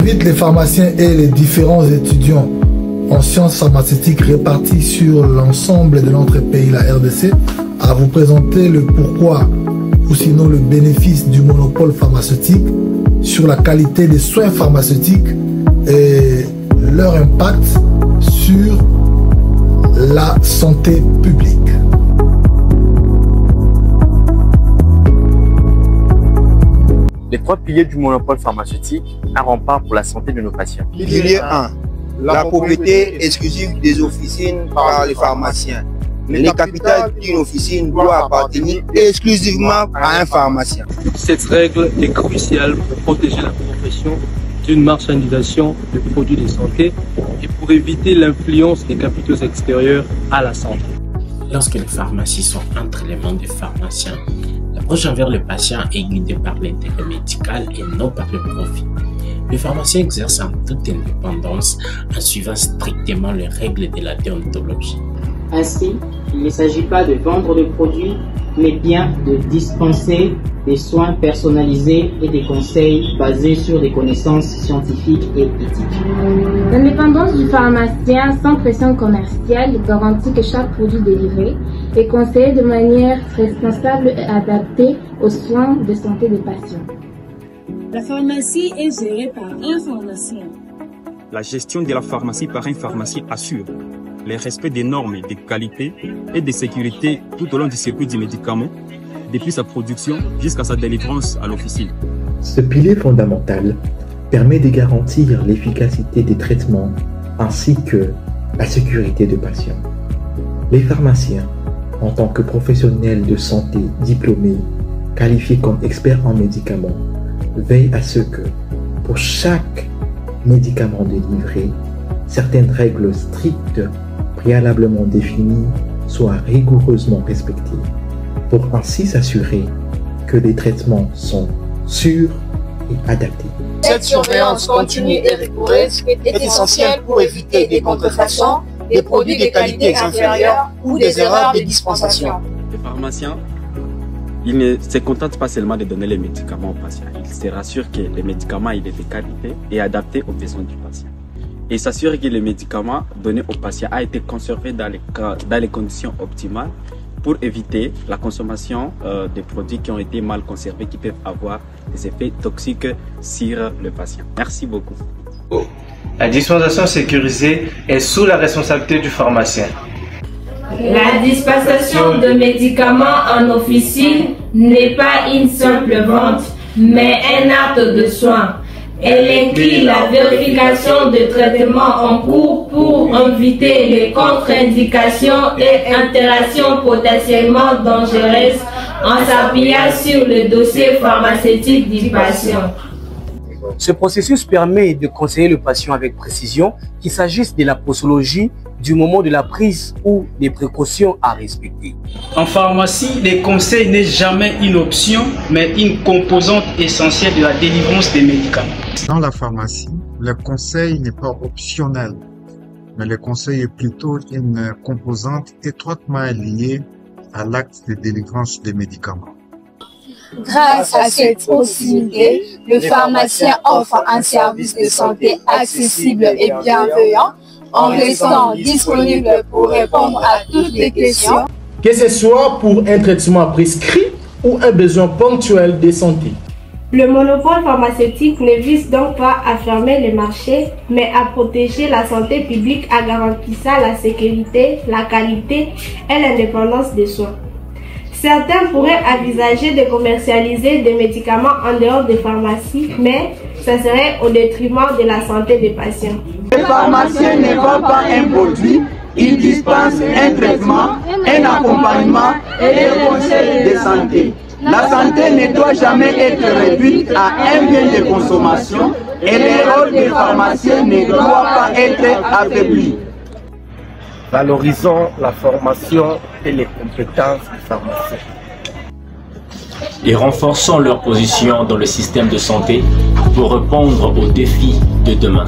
J'invite les pharmaciens et les différents étudiants en sciences pharmaceutiques répartis sur l'ensemble de notre pays, la RDC, à vous présenter le pourquoi ou sinon le bénéfice du monopole pharmaceutique sur la qualité des soins pharmaceutiques et leur impact sur la santé publique. Les 3 piliers du monopole pharmaceutique, un rempart pour la santé de nos patients. Pilier 1. La propriété exclusive des officines par les pharmaciens. Le capital d'une officine doit appartenir exclusivement à un pharmacien. Cette règle est cruciale pour protéger la profession d'une marchandisation de produits de santé et pour éviter l'influence des capitaux extérieurs à la santé. Lorsque les pharmacies sont entre les mains des pharmaciens, l'approche envers le patient est guidée par l'intérêt médical et non par le profit. Le pharmacien exerce en toute indépendance en suivant strictement les règles de la déontologie. Ainsi, il ne s'agit pas de vendre le produit, mais bien de dispenser des soins personnalisés et des conseils basés sur des connaissances scientifiques et éthiques. L'indépendance du pharmacien sans pression commerciale garantit que chaque produit délivré est conseillé de manière responsable et adaptée aux soins de santé des patients. La pharmacie est gérée par un pharmacien. La gestion de la pharmacie par un pharmacien assure le respect des normes de qualité et de sécurité tout au long du circuit du médicament, depuis sa production jusqu'à sa délivrance à l'officine. Ce pilier fondamental permet de garantir l'efficacité des traitements ainsi que la sécurité des patients. Les pharmaciens, en tant que professionnels de santé diplômés, qualifiés comme experts en médicaments, veillent à ce que, pour chaque médicament délivré, certaines règles strictes préalablement définies soient rigoureusement respectées, pour ainsi s'assurer que les traitements sont sûrs et adaptés. Cette surveillance continue et rigoureuse est essentielle pour éviter des contrefaçons, des produits de qualité inférieure ou des erreurs de dispensation. Les pharmaciens, ils ne se contentent pas seulement de donner les médicaments aux patients. Ils se rassurent que le médicament il est de qualité et adapté aux besoins du patient. Et s'assurer que le médicament donné au patient a été conservé dans les conditions optimales pour éviter la consommation des produits qui ont été mal conservés, qui peuvent avoir des effets toxiques sur le patient. Merci beaucoup. La dispensation sécurisée est sous la responsabilité du pharmacien. La dispensation de médicaments en officine n'est pas une simple vente, mais un acte de soin. Elle inclut la vérification de traitements en cours pour éviter les contre-indications et interactions potentiellement dangereuses en s'appuyant sur le dossier pharmaceutique du patient. Ce processus permet de conseiller le patient avec précision, qu'il s'agisse de la posologie, du moment de la prise ou des précautions à respecter. En pharmacie, les conseils n'est jamais une option, mais une composante essentielle de la délivrance des médicaments. Dans la pharmacie, le conseil n'est pas optionnel, mais le conseil est plutôt une composante étroitement liée à l'acte de délivrance des médicaments. Grâce à cette proximité, le pharmacien offre un service de santé accessible et bienveillant, en restant disponible pour répondre à toutes les questions, que ce soit pour un traitement prescrit ou un besoin ponctuel de santé. Le monopole pharmaceutique ne vise donc pas à fermer les marchés, mais à protéger la santé publique en garantissant la sécurité, la qualité et l'indépendance des soins. Certains pourraient envisager de commercialiser des médicaments en dehors des pharmacies, mais ça serait au détriment de la santé des patients. Les pharmaciens ne vendent pas un produit, ils dispensent un traitement, un accompagnement et des conseils de santé. La santé ne doit jamais être réduite à un bien de consommation et le rôle des pharmaciens ne doit pas être affaibli. Valorisons la formation et les compétences des pharmaciens. Et renforçons leur position dans le système de santé pour répondre aux défis de demain.